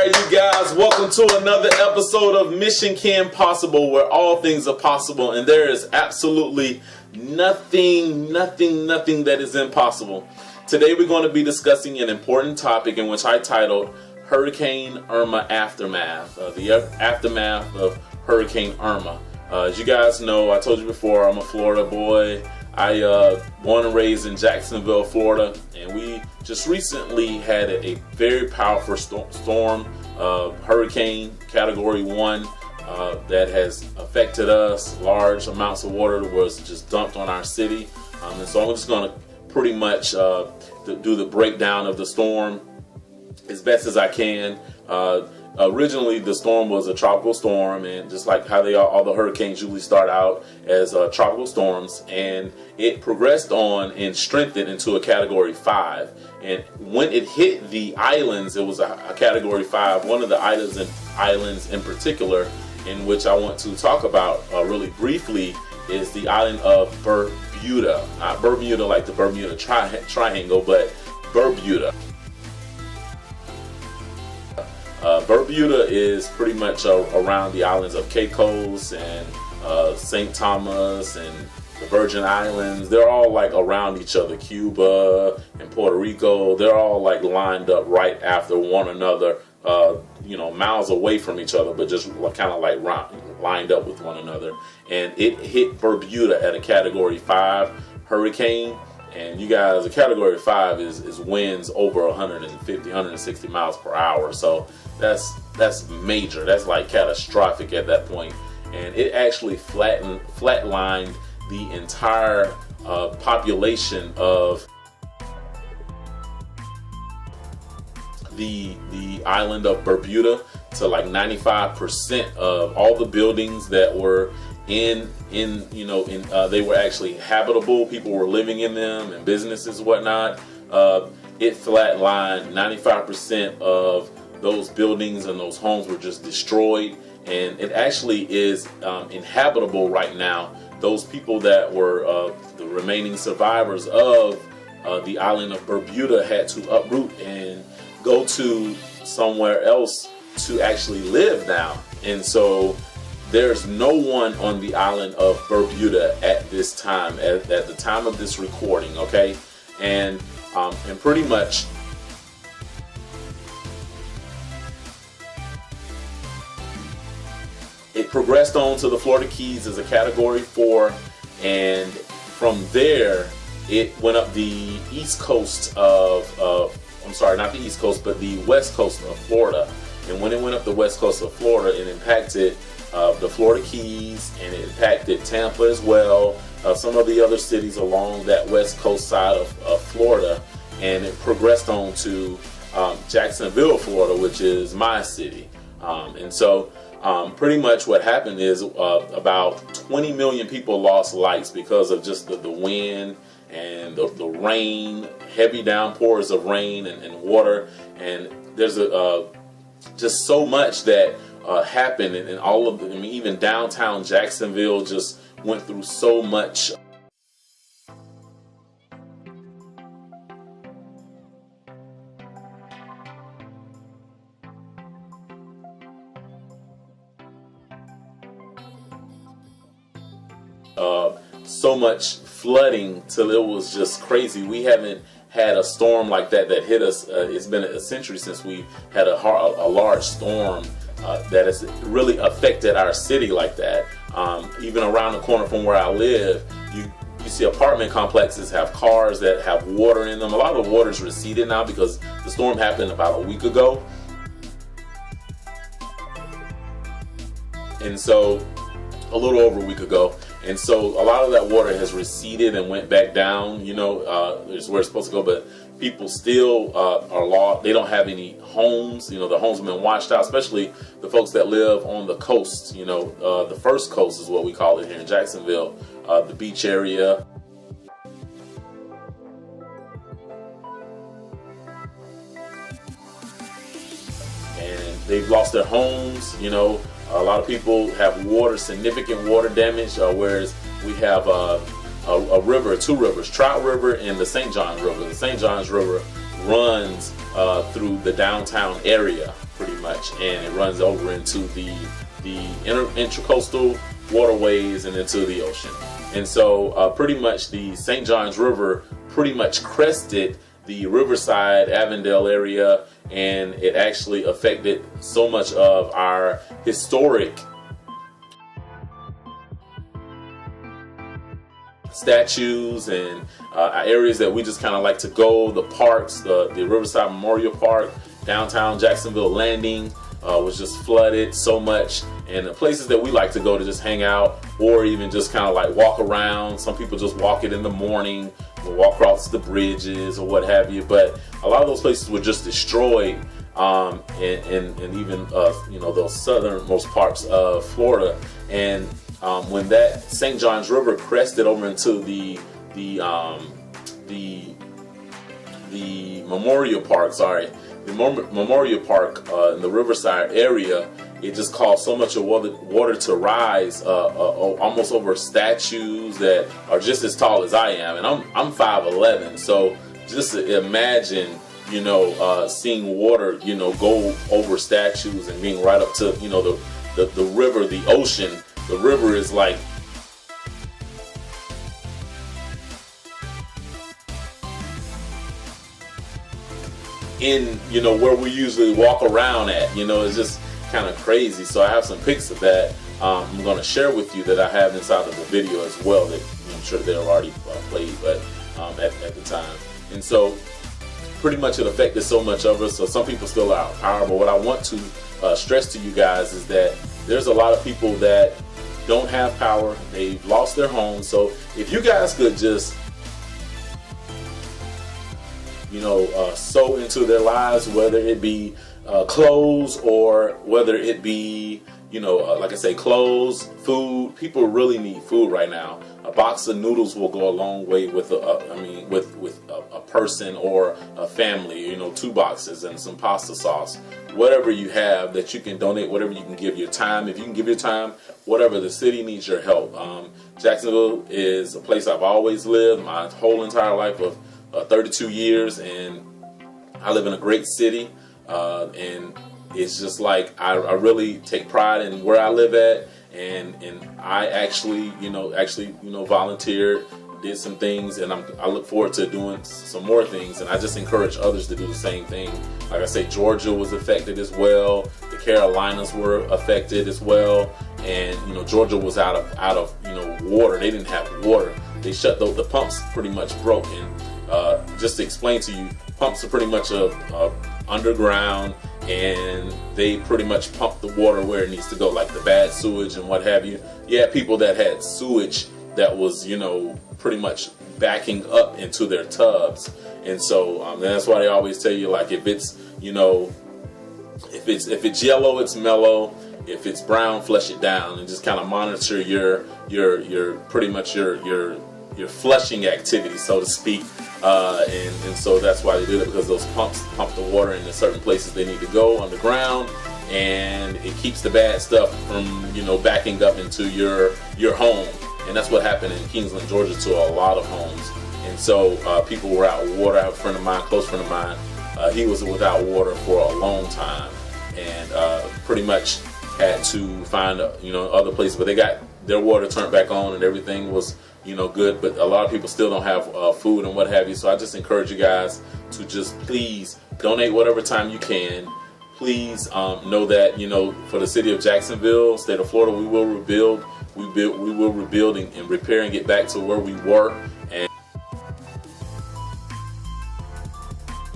Alright, you guys, welcome to another episode of Mission Can Possible, where all things are possible and there is absolutely nothing that is impossible. Today we're going to be discussing an important topic in which I titled Hurricane Irma Aftermath, the aftermath of Hurricane Irma. As you guys know, I told you before, I'm a Florida boy. I born and raised in Jacksonville, Florida, and we just recently had a very powerful storm, hurricane category 1, that has affected us. Large amounts of water was just dumped on our city, and so I'm just going to pretty much do the breakdown of the storm as best as I can. Originally, the storm was a tropical storm, and just like how all the hurricanes usually start out as tropical storms, and it progressed on and strengthened into a category 5. And when it hit the islands, it was a category 5. One of the islands in particular, in which I want to talk about really briefly, is the island of Bermuda. Not Bermuda like the Bermuda Triangle, but Bermuda. Bermuda is pretty much around the islands of Caicos and St. Thomas and the Virgin Islands. They're all like around each other. Cuba and Puerto Rico, they're all like lined up right after one another, miles away from each other, but just kind of like lined up with one another. And it hit Bermuda at a category 5 hurricane. And you guys, a category 5 is winds over 150, 160 miles per hour. So that's major. That's like catastrophic at that point. And it actually flatlined the entire population of the island of Bermuda to like 95% of all the buildings that were they were actually habitable. People were living in them, and businesses and whatnot. It flatlined. 95% of those buildings and those homes were just destroyed, and it actually is inhabitable right now. Those people that were the remaining survivors of the island of Bermuda had to uproot and go to somewhere else to actually live now. And so there's no one on the island of Bermuda at this time, at the time of this recording, okay? And pretty much it progressed on to the Florida Keys as a category 4, and from there it went up the east coast not the east coast, but the west coast of Florida. And when it went up the west coast of Florida, it impacted the Florida Keys, and it impacted Tampa as well, some of the other cities along that west coast side of Florida, and it progressed on to Jacksonville, Florida, which is my city. And so pretty much what happened is about 20 million people lost lives because of just the wind and the rain, heavy downpours of rain and water. And there's just so much that happened, and all of even downtown Jacksonville just went through so much. So much flooding till it was just crazy. We haven't had a storm like that hit us. It's been a century since we had a large storm that has really affected our city like that. Even around the corner from where I live, you see apartment complexes have cars that have water in them. A lot of the water's receded now because the storm happened about a week ago. And so, a little over a week ago. And so a lot of that water has receded and went back down, is where it's supposed to go, but people still are lost. They don't have any homes. The homes have been washed out, especially the folks that live on the coast. The first coast is what we call it here in Jacksonville, the beach area. And they've lost their homes, A lot of people have significant water damage, whereas we have two rivers, Trout River and the St. Johns River. The St. Johns River runs through the downtown area, pretty much, and it runs over into the intracoastal waterways and into the ocean. And so pretty much the St. Johns River pretty much crested the Riverside, Avondale area, and it actually affected so much of our historic statues and areas that we just kind of like to go. The parks, the Riverside Memorial Park, downtown Jacksonville Landing was just flooded so much, and the places that we like to go to just hang out or even just kind of like walk around. Some people just walk it in the morning, or walk across the bridges or what have you, but a lot of those places were just destroyed, and even those southernmost parts of Florida. And when that St. Johns River crested over into the Memorial Park, the Memorial Park in the Riverside area, it just caused so much of water to rise almost over statues that are just as tall as I am, and I'm 5'11", so just imagine seeing water go over statues and being right up to the river, the ocean. The river is like in where we usually walk around at. It's just kind of crazy. So I have some pics of that I'm going to share with you that I have inside of the video as well, that I'm sure they're already played, but at the time. And so pretty much it affected so much of us. So some people still are out of power, but what I want to stress to you guys is that there's a lot of people that don't have power. They've lost their homes. So if you guys could just sow into their lives, whether it be clothes or whether it be like I say, clothes, food. People really need food right now. A box of noodles will go a long way with a person or a family. 2 boxes and some pasta sauce. Whatever you have that you can donate, whatever you can give your time. If you can give your time, whatever, the city needs your help. Jacksonville is a place I've always lived my whole entire life of 32 years, and I live in a great city, and it's just like I really take pride in where I live at, and I actually volunteered, did some things, and I look forward to doing some more things, and I just encourage others to do the same thing. Like I say, Georgia was affected as well. The Carolinas were affected as well, and Georgia was out of water. They didn't have water. They shut the pumps pretty much broke. And just to explain to you, pumps are pretty much underground, and they pretty much pump the water where it needs to go, like the bad sewage and what have you. You had people that had sewage that was pretty much backing up into their tubs, and so that's why they always tell you, like, if it's if it's yellow, it's mellow. If it's brown, flush it down, and just kind of monitor your pretty much your flushing activity, so to speak. And so that's why they do it, because those pumps pump the water into certain places they need to go underground, and it keeps the bad stuff from backing up into your home. And that's what happened in Kingsland, Georgia, to a lot of homes. And so people were out of water. I have a friend of mine, close friend of mine, he was without water for a long time, and pretty much had to find other places, but they got their water turned back on and everything was good. But a lot of people still don't have food and what have you. So I just encourage you guys to just please donate whatever time you can. Please know that for the city of Jacksonville, state of Florida, we will rebuild. We will rebuild and repair and get back to where we were.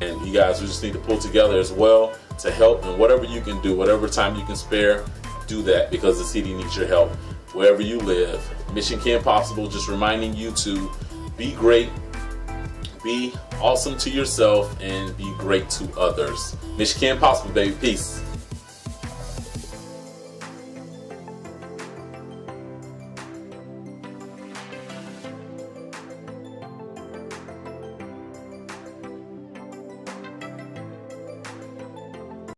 And you guys, we just need to pull together as well to help, and whatever you can do, whatever time you can spare, do that, because the city needs your help wherever you live. Mission Can Possible, just reminding you to be great, be awesome to yourself, and be great to others. Mission Can Possible, baby. Peace.